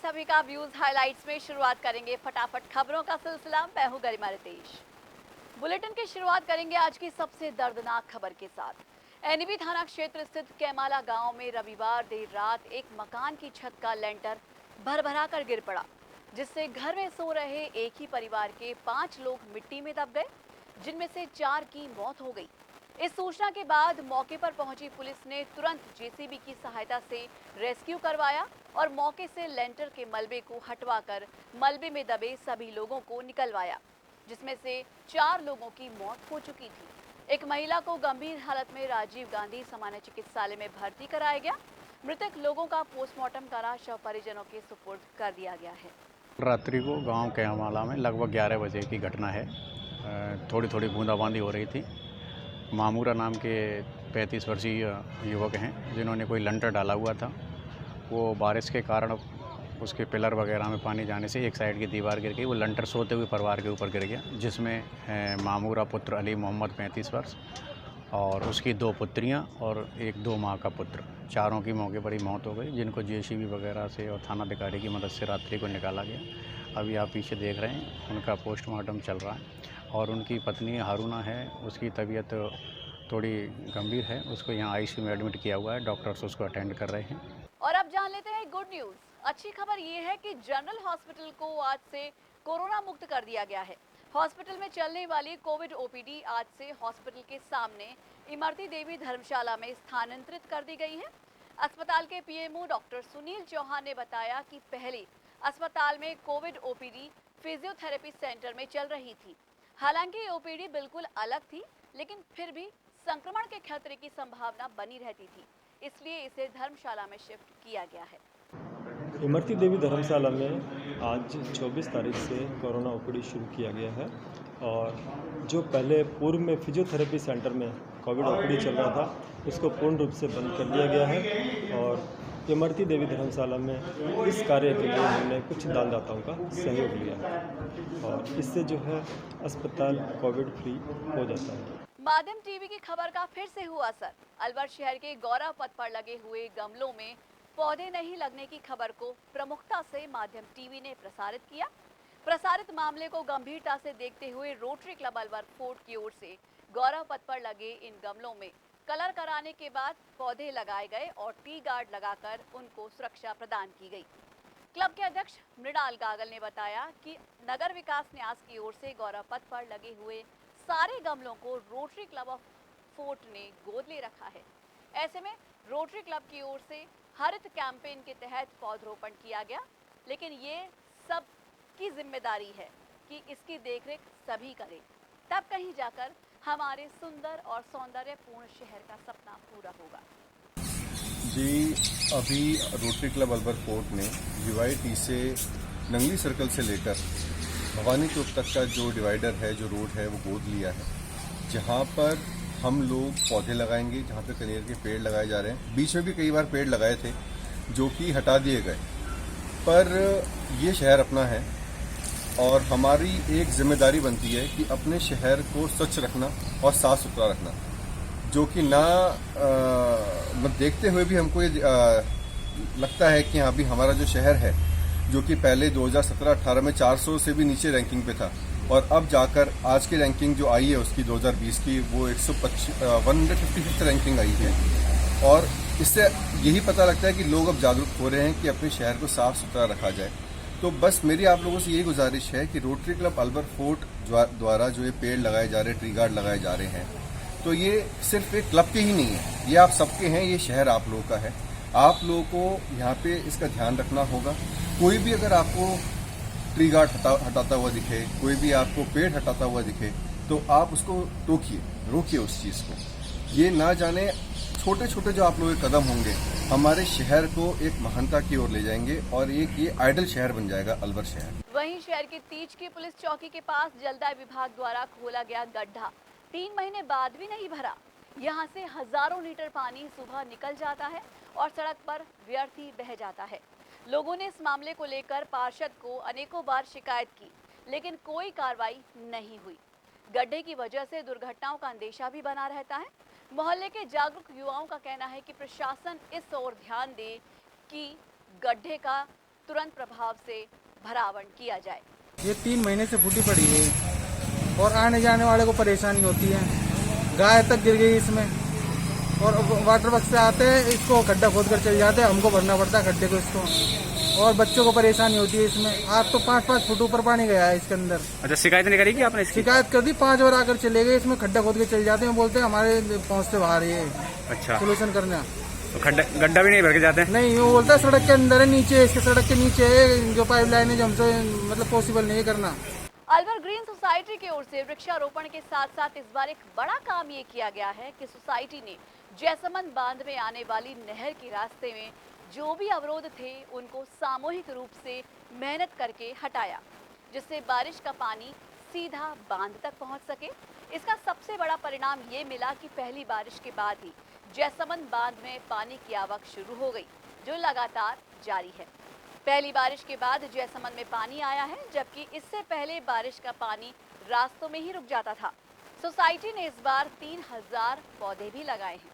सभी का views highlights में शुरुआत करेंगे फटाफट खबरों का सिलसिला। मैं हूं गरिमा रितेश। बुलेटिन की शुरुआत करेंगे आज की सबसे दर्दनाक खबर के साथ। एनबी थाना क्षेत्र स्थित कैमाला गांव में रविवार देर रात एक मकान की छत का लेंटर भरभरा कर गिर पड़ा, जिससे घर में सो रहे एक ही परिवार के 5 लोग मिट्टी में दब गए, जिनमें से 4 की मौत हो गई। इस सूचना के बाद मौके पर पहुंची पुलिस ने तुरंत जेसीबी की सहायता से रेस्क्यू करवाया और मौके से लेंटर के मलबे को हटवाकर मलबे में दबे सभी लोगों को निकलवाया, जिसमें से 4 लोगों की मौत हो चुकी थी। एक महिला को गंभीर हालत में राजीव गांधी सामान्य चिकित्सालय में भर्ती कराया गया। मृतक लोगों का पोस्टमार्टम करा शव परिजनों के सुपुर्द कर दिया गया है। रात्रि को गांव कैमाला में लगभग 11 बजे की घटना है। थोड़ी थोड़ी बूंदाबांदी हो रही थी। मामूरा नाम के 35 वर्षीय युवक हैं, जिन्होंने कोई लंटर डाला हुआ था। वो बारिश के कारण उसके पिलर वगैरह में पानी जाने से एक साइड की दीवार गिर गई। वो लंटर सोते हुए परिवार के ऊपर गिर गया, जिसमें मामूरा पुत्र अली मोहम्मद 35 वर्ष और उसकी 2 पुत्रियां और एक 2 माह का पुत्र, चारों की मौके पर ही मौत हो गई, जिनको जेसीबी वगैरह से और थाना अधिकारी की मदद से रात्रि को निकाला गया। अभी आप पीछे देख रहे हैं, उनका पोस्टमार्टम चल रहा है और उनकी पत्नी हारूना है, उसकी तबीयत थोड़ी गंभीर है। उसको यहाँ आईसीयू में एडमिट किया हुआ है, डॉक्टर्स उसको अटेंड कर रहे हैं। और अब जान लेते हैं गुड न्यूज। अच्छी खबर ये है कि जनरल हॉस्पिटल को आज से कोरोना मुक्त कर दिया गया है। हॉस्पिटल में चलने वाली कोविड ओपीडी आज से हॉस्पिटल के सामने इमरती देवी धर्मशाला में स्थानांतरित कर दी गई है। अस्पताल के पीएमओ डॉक्टर सुनील चौहान ने बताया कि पहले अस्पताल में कोविड ओपीडी फिजियोथेरेपी सेंटर में चल रही थी। हालांकि ओपीडी बिल्कुल अलग थी, लेकिन फिर भी संक्रमण के खतरे की संभावना बनी रहती थी, इसलिए इसे धर्मशाला में शिफ्ट किया गया है। इमरती देवी धर्मशाला में आज 24 तारीख से कोरोना ओपीडी शुरू किया गया है और जो पहले पूर्व में फिजियोथेरेपी सेंटर में कोविड ओपीडी चल रहा था, उसको पूर्ण रूप से बंद कर दिया गया है। और इमरती देवी धर्मशाला में इस कार्य के लिए हमने कुछ दानदाताओं का सहयोग लिया है और इससे जो है अस्पताल कोविड फ्री हो जाता है। माध्यम टीवी की खबर का फिर से हुआ असर। अलवर शहर के गौरव पथ पर लगे हुए गमलों में पौधे नहीं लगने की खबर को प्रमुखता से माध्यम टीवी ने प्रसारित किया। प्रसारित मामले को गंभीरता से देखते हुए रोटरी क्लब अलवर फोर्ट की ओर से गौरव पथ पर लगे इन गमलों में कलर कराने के बाद पौधे लगाए गए और टी गार्ड लगाकर उनको सुरक्षा प्रदान की गई। क्लब के अध्यक्ष मृणाल गागल ने बताया कि नगर विकास न्यास की ओर से गौरव पथ पर लगे हुए सारे गमलों को रोटरी क्लब ऑफ फोर्ट ने गोद ले रखा है। ऐसे में रोटरी क्लब की ओर से हरित कैंपेन के तहत पौधरोपण किया गया, लेकिन ये सब की जिम्मेदारी है कि इसकी देखरेख सभी करें, तब कहीं जाकर हमारे सुंदर और सौंदर्यपूर्ण शहर का सपना पूरा होगा। जी, अभी रोटरी क्लब अलवर फोर्ट ने यूआईटी से नंगली सर्कल से लेकर भवानी चौक तक का जो डिवाइडर है, जो रोड है, वो गोद लिया है, जहाँ पर हम लोग पौधे लगाएंगे, जहाँ पे कनेर के पेड़ लगाए जा रहे हैं। बीच में भी कई बार पेड़ लगाए थे जो कि हटा दिए गए, पर ये शहर अपना है और हमारी एक जिम्मेदारी बनती है कि अपने शहर को स्वच्छ रखना और साफ सुथरा रखना, जो कि देखते हुए भी हमको ये लगता है कि हाँ भी हमारा जो शहर है, जो कि पहले 2017-18 में 400 से भी नीचे रैंकिंग पे था और अब जाकर आज की रैंकिंग जो आई है उसकी 2020 की, वो 155 रैंकिंग आई है। और इससे यही पता लगता है कि लोग अब जागरूक हो रहे हैं कि अपने शहर को साफ सुथरा रखा जाए। तो बस मेरी आप लोगों से यही गुजारिश है कि रोटरी क्लब अलवर फोर्ट द्वारा जो ये पेड़ लगाए जा रहे हैं, ट्री गार्ड लगाए जा रहे हैं, तो ये सिर्फ एक क्लब के ही नहीं है, ये आप सबके हैं। ये शहर आप लोगों का है, आप लोगों को यहाँ पे इसका ध्यान रखना होगा। कोई भी अगर आपको ट्री गार्ड हटाता हुआ दिखे, कोई भी आपको पेड़ हटाता हुआ दिखे, तो आप उसको टोकिए, रोकिए उस चीज़ को। ये ना जाने छोटे छोटे जो आप लोगों के कदम होंगे हमारे शहर को एक महानता की ओर ले जाएंगे और एक ये आइडल शहर बन जाएगा अलवर शहर। वहीं शहर के तीज की पुलिस चौकी के पास जलदाय विभाग द्वारा खोला गया गड्ढा 3 महीने बाद भी नहीं भरा। यहाँ से हजारों लीटर पानी सुबह निकल जाता है और सड़क पर व्यर्थ ही बह जाता है। लोगों ने इस मामले को लेकर पार्षद को अनेकों बार शिकायत की, लेकिन कोई कार्रवाई नहीं हुई। गड्ढे की वजह से दुर्घटनाओं का अंदेशा भी बना रहता है। मोहल्ले के जागरूक युवाओं का कहना है कि प्रशासन इस ओर ध्यान दे कि गड्ढे का तुरंत प्रभाव से भरावन किया जाए। ये 3 महीने से फूटी पड़ी है और आने जाने वाले को परेशानी होती है। गाय तक गिर गई इसमें और वाटर वर्क से आते हैं, इसको खड्डा खोद कर चले जाते हैं, हमको भरना पड़ता है खड्डे को इसको, और बच्चों को परेशानी होती है इसमें। आज तो 5-5 फुट ऊपर पानी गया है इसके अंदर। अच्छा, शिकायत नहीं करी कि आपने इसकी? शिकायत कर दी, 5 बार आकर चले गए, इसमें खड्डा खोद के चले जाते हैं, बोलते हैं हमारे पहुँच से बाहर ये अच्छा, सोल्यूशन करना। तो गड्ढा भी नहीं भर के जाते हैं? नहीं, वो बोलता है सड़क के अंदर है, नीचे इसके सड़क के नीचे है जो पाइप लाइन है, जो हमसे मतलब पॉसिबल नहीं करना। अलवर ग्रीन सोसाइटी की ओर से वृक्षारोपण के साथ साथ इस बार एक बड़ा काम ये किया गया है कि सोसाइटी ने जैसमंद बांध में आने वाली नहर के रास्ते में जो भी अवरोध थे उनको सामूहिक रूप से मेहनत करके हटाया, जिससे बारिश का पानी सीधा बांध तक पहुंच सके। इसका सबसे बड़ा परिणाम ये मिला कि पहली बारिश के बाद ही जैसमंद बांध में पानी की आवक शुरू हो गई, जो लगातार जारी है। पहली बारिश के बाद जैसमंद में पानी आया है, जबकि इससे पहले बारिश का पानी रास्तों में ही रुक जाता था। सोसाइटी ने इस बार 3000 पौधे भी लगाए हैं।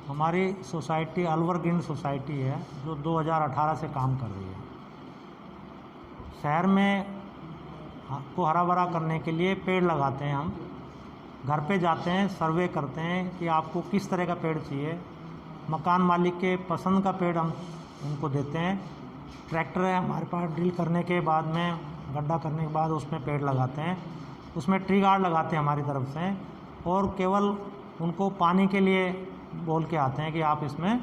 हमारी सोसाइटी अलवर ग्रीन सोसाइटी है जो 2018 से काम कर रही है। शहर में को हरा भरा करने के लिए पेड़ लगाते हैं हम। घर पे जाते हैं, सर्वे करते हैं कि आपको किस तरह का पेड़ चाहिए। मकान मालिक के पसंद का पेड़ हम उनको देते हैं। ट्रैक्टर है हमारे पास, ड्रिल करने के बाद में, गड्ढा करने के बाद उसमें पेड़ लगाते हैं। उसमें ट्री गार्ड लगाते हैं हमारी तरफ से, और केवल उनको पानी के लिए बोल के आते हैं कि आप इसमें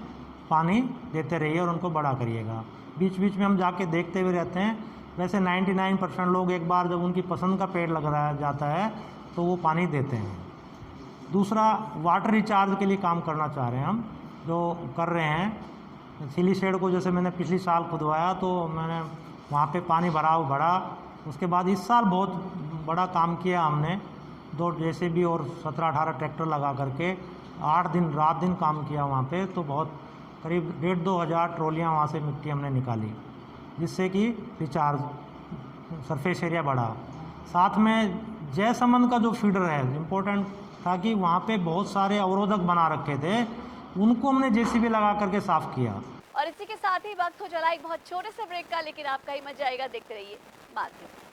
पानी देते रहिए और उनको बड़ा करिएगा। बीच बीच में हम जाके देखते हुए रहते हैं। वैसे 99% लोग एक बार जब उनकी पसंद का पेड़ लग रहा जाता है तो वो पानी देते हैं। दूसरा, वाटर रिचार्ज के लिए काम करना चाह रहे हैं हम, जो कर रहे हैं। सिली शेड को जैसे मैंने पिछली साल खुदवाया तो मैंने वहाँ पे पानी भरा। उसके बाद इस साल बहुत बड़ा काम किया हमने, 2 JCB और 17-18 ट्रैक्टर लगा करके 8 दिन रात दिन काम किया वहाँ पे। तो बहुत करीब 1,500-2 हज़ार ट्रॉलियाँ वहाँ से मिट्टी हमने निकाली, जिससे कि रिचार्ज सरफेस एरिया बढ़ा। साथ में जयसमंद का जो फीडर है इम्पोर्टेंट था कि वहाँ पे बहुत सारे अवरोधक बना रखे थे, उनको हमने JCB लगा करके साफ़ किया। और इसी के साथ ही वक्त हो चला एक बहुत छोटे से ब्रेक का, लेकिन आपका ही मजा आएगा, देखते रहिए माध्यम।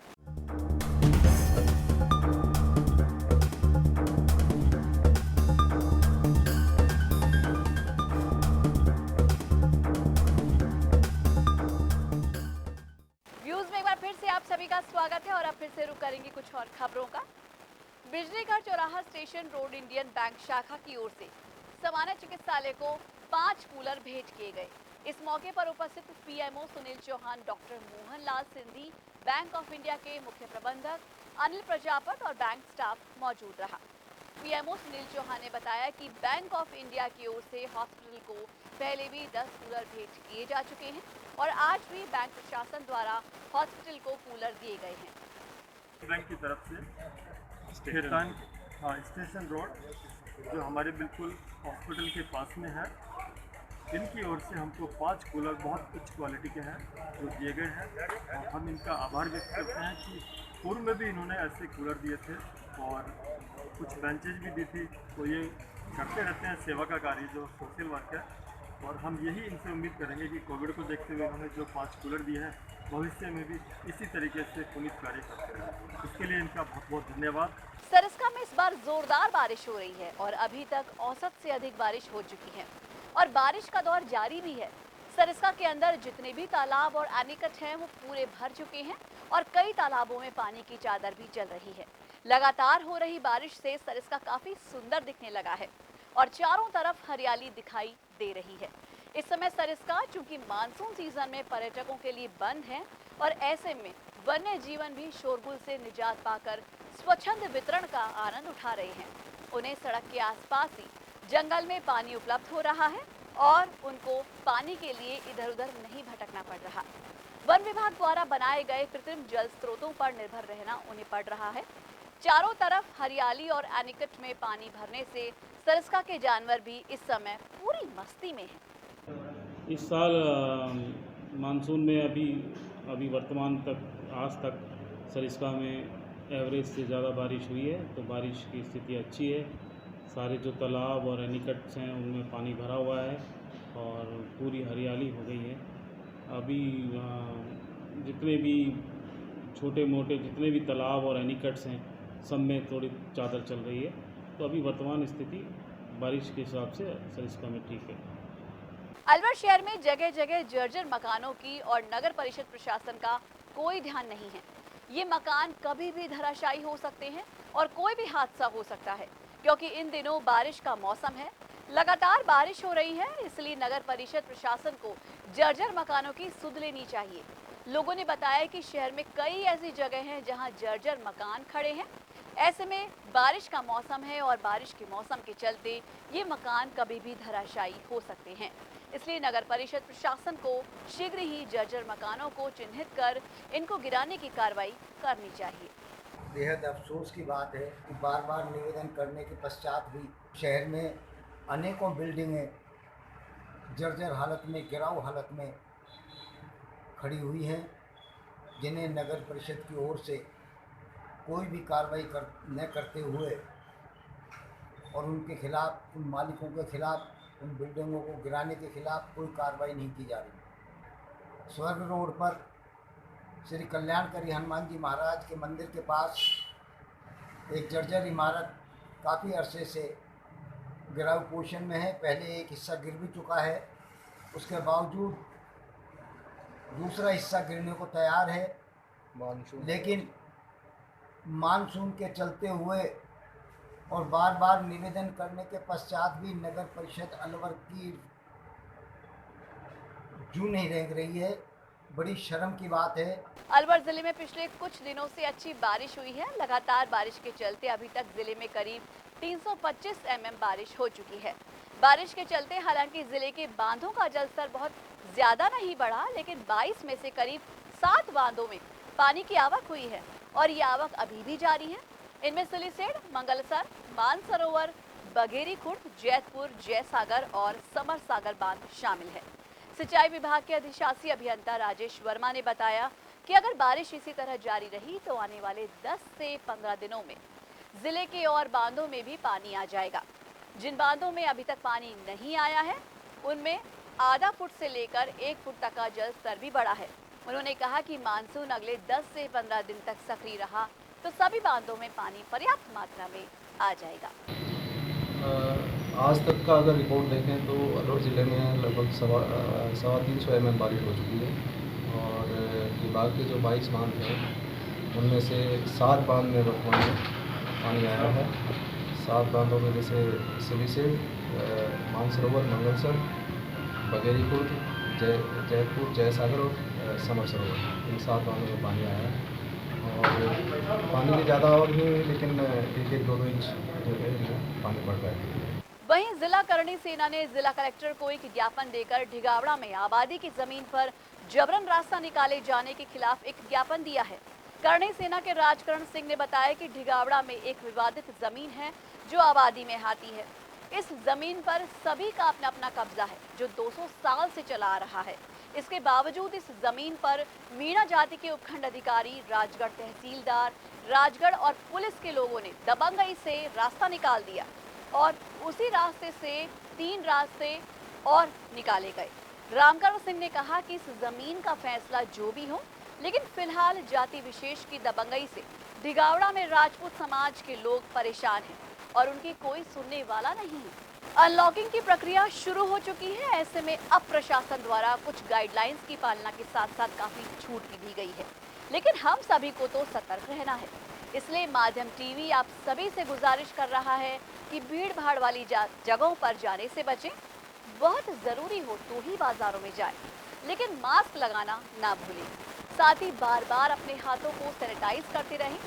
व्यूज में एक बार फिर से आप सभी का स्वागत है और अब फिर से रुक करेंगे कुछ और खबरों का। बिजलीघर चौराहा स्टेशन रोड इंडियन बैंक शाखा की ओर से सामान्य चिकित्सालय को 5 कूलर भेंट किए गए। इस मौके पर उपस्थित PMO Sunil Chauhan, doctor Mohanlal Sindhi, bank of India के मुख्य प्रबंधक अनिल प्रजापत और बैंक स्टाफ मौजूद रहा। पीएमओ सुनील चौहान ने बताया कि बैंक ऑफ इंडिया की ओर से हॉस्पिटल को पहले भी 10 कूलर भेंट किए जा चुके हैं और आज भी बैंक प्रशासन द्वारा हॉस्पिटल को कूलर दिए गए हैं। बैंक की तरफ से स्टेशन रोड जो हमारे बिल्कुल हॉस्पिटल के पास में है, इनकी ओर से हमको 5 कूलर बहुत उच्च क्वालिटी के हैं जो दिए गए हैं और हम इनका आभार व्यक्त करते हैं कि पूर्व में भी इन्होंने ऐसे कूलर दिए थे और कुछ बेंचेज भी दी थी। तो ये करते रहते हैं सेवा का कार्य जो सोशल वर्क है, और हम यही इनसे उम्मीद करेंगे कि कोविड को देखते हुए इन्होंने जो 5 कूलर दिए हैं भविष्य में भी इसी तरीके से पुनीत कार्य करते रहें। इसके लिए इनका बहुत बहुत धन्यवाद। सरिस्का में इस बार जोरदार बारिश हो रही है और अभी तक औसत से अधिक बारिश हो चुकी है और बारिश का दौर जारी भी है। सरिस्का के अंदर जितने भी तालाब और एनीकट हैं वो पूरे भर चुके हैं और कई तालाबों में पानी की चादर भी चल रही है। लगातार हो रही बारिश से सरिस्का काफी सुंदर दिखने लगा है और चारों तरफ हरियाली दिखाई दे रही है। इस समय सरिस्का चूंकि मानसून सीजन में पर्यटकों के लिए बंद है और ऐसे में वन्य जीवन भी शोरगुल से निजात पाकर स्वच्छंद वितरण का आनंद उठा रहे हैं। उन्हें सड़क के आसपास ही जंगल में पानी उपलब्ध हो रहा है और उनको पानी के लिए इधर उधर नहीं भटकना पड़ रहा। वन विभाग द्वारा बनाए गए कृत्रिम जल स्रोतों पर निर्भर रहना उन्हें पड़ रहा है। चारों तरफ हरियाली और एनीकट में पानी भरने से सरिस्का के जानवर भी इस समय पूरी मस्ती में हैं। इस साल मानसून में अभी वर्तमान तक आज तक सरिस्का में एवरेज से ज़्यादा बारिश हुई है, तो बारिश की स्थिति अच्छी है। सारे जो तालाब और एनीकट्स हैं उनमें पानी भरा हुआ है और पूरी हरियाली हो गई है। अभी जितने भी छोटे मोटे जितने भी तालाब और एनीकट्स हैं सब में थोड़ी चादर चल रही है। तो अभी वर्तमान स्थिति बारिश के हिसाब से सरिस्का में ठीक है। अलवर शहर में जगह जगह जर्जर मकानों की और नगर परिषद प्रशासन का कोई ध्यान नहीं है। ये मकान कभी भी धराशायी हो सकते हैं और कोई भी हादसा हो सकता है, क्योंकि इन दिनों बारिश का मौसम है। लगातार बारिश हो रही है, इसलिए नगर परिषद प्रशासन को जर्जर मकानों की सुध लेनी चाहिए। लोगों ने बताया कि शहर में कई ऐसी जगह हैं जहां जर्जर मकान खड़े हैं। ऐसे में बारिश का मौसम है और बारिश के मौसम के चलते ये मकान कभी भी धराशायी हो सकते हैं। इसलिए नगर परिषद प्रशासन को शीघ्र ही जर्जर मकानों को चिन्हित कर इनको गिराने की कार्रवाई करनी चाहिए। बेहद अफसोस की बात है कि बार बार निवेदन करने के पश्चात भी शहर में अनेकों बिल्डिंगें जर्जर हालत में, गिराऊ हालत में खड़ी हुई हैं, जिन्हें नगर परिषद की ओर से कोई भी कार्रवाई न करते हुए और उनके खिलाफ, उन मालिकों के खिलाफ, उन बिल्डिंगों को गिराने के खिलाफ कोई कार्रवाई नहीं की जा रही। स्वर्ग रोड पर श्री कल्याणकारी हनुमान जी महाराज के मंदिर के पास एक जर्जर इमारत काफ़ी अरसे से गिराऊ पोजीशन में है। पहले एक हिस्सा गिर भी चुका है, उसके बावजूद दूसरा हिस्सा गिरने को तैयार है। लेकिन मानसून के चलते हुए और बार बार निवेदन करने के पश्चात भी नगर परिषद अलवर की जू नहीं रेंग रही है। बड़ी शर्म की बात है। अलवर जिले में पिछले कुछ दिनों से अच्छी बारिश हुई है। लगातार बारिश के चलते अभी तक जिले में करीब 325 mm बारिश हो चुकी है। बारिश के चलते हालांकि जिले के बांधों का जलस्तर बहुत ज्यादा नहीं बढ़ा, लेकिन 22 में से करीब 7 बांधों में पानी की आवक हुई है और ये आवक अभी भी जारी है। इनमें सिलीसेड़, मंगलसर, मानसरोवर, बघेरी खुर्द, जैतपुर, जयसागर और समरसागर बांध शामिल है। सिंचाई विभाग के अधिशासी अभियंता राजेश वर्मा ने बताया कि अगर बारिश इसी तरह जारी रही तो आने वाले 10 से 15 दिनों में जिले के और बांधों में भी पानी आ जाएगा। जिन बांधों में अभी तक पानी नहीं आया है उनमें आधा फुट से लेकर 1 फुट तक का जल स्तर भी बढ़ा है। उन्होंने कहा कि मानसून अगले 10 से 15 दिन तक सक्रिय रहा तो सभी बांधों में पानी पर्याप्त मात्रा में आ जाएगा। आज तक का अगर रिपोर्ट देखें तो अलवर ज़िले में लगभग 350 mm बारिश हो चुकी है और विभाग के जो 22 बांध हैं उनमें से 7 बांध में वर्तमान में पानी आया है। 7 बांधों में जैसे सिलीसेड़, मानसरोवर, मंगलसर, बघेरी खुर्द, जयपुर, जयसागर और समर सरोवर, इन 7 बांधों में पानी आया है और पानी की ज़्यादा आवक नहीं हुई, लेकिन 1-2 इंच जो है पानी बढ़ रहा है। वहीं जिला करणी सेना ने जिला कलेक्टर को एक ज्ञापन देकर ढिगावड़ा में आबादी की जमीन पर जबरन रास्ता निकाले जाने के खिलाफ एक ज्ञापन दिया है। करणी सेना के राजकरण सिंह ने बताया कि ढिगावड़ा में एक विवादित जमीन है जो आबादी में आती है। इस जमीन पर सभी का अपना अपना कब्जा है जो 200 साल से चला आ रहा है। इसके बावजूद इस जमीन पर मीणा जाति के उपखंड अधिकारी, राजगढ़ तहसीलदार, राजगढ़ और पुलिस के लोगों ने दबंगई से रास्ता निकाल दिया और उसी रास्ते से 3 रास्ते और निकाले गए। रामकरण सिंह ने कहा कि इस जमीन का फैसला जो भी हो, लेकिन फिलहाल जाति विशेष की दबंगई से ढिगावड़ा में राजपूत समाज के लोग परेशान हैं और उनकी कोई सुनने वाला नहीं है। अनलॉकिंग की प्रक्रिया शुरू हो चुकी है। ऐसे में अब प्रशासन द्वारा कुछ गाइडलाइंस की पालना के साथ साथ काफी छूट भी दी गई है, लेकिन हम सभी को तो सतर्क रहना है। इसलिए माध्यम टीवी आप सभी से गुजारिश कर रहा है कि भीड़ भाड़ वाली जगहों पर जाने से बचें। बहुत जरूरी हो तो ही बाजारों में जाएं, लेकिन मास्क लगाना ना भूलें। साथ ही बार बार अपने हाथों को सैनिटाइज करते रहें।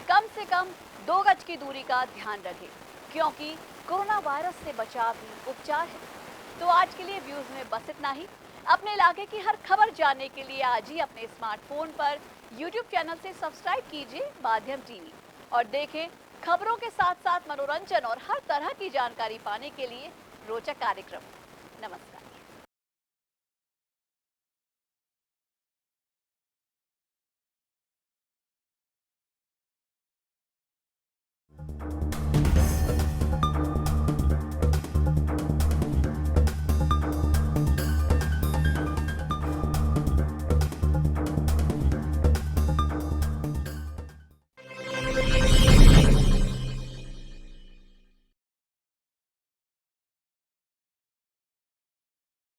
कम से कम 2 गज की दूरी का ध्यान रखें, क्योंकि कोरोना वायरस से बचाव ही उपचार है। तो आज के लिए व्यूज में बस इतना ही। अपने इलाके की हर खबर जानने के लिए आज ही अपने स्मार्टफोन पर YouTube चैनल से सब्सक्राइब कीजिए माध्यम टीवी और देखें खबरों के साथ साथ मनोरंजन और हर तरह की जानकारी पाने के लिए रोचक कार्यक्रम। नमस्कार।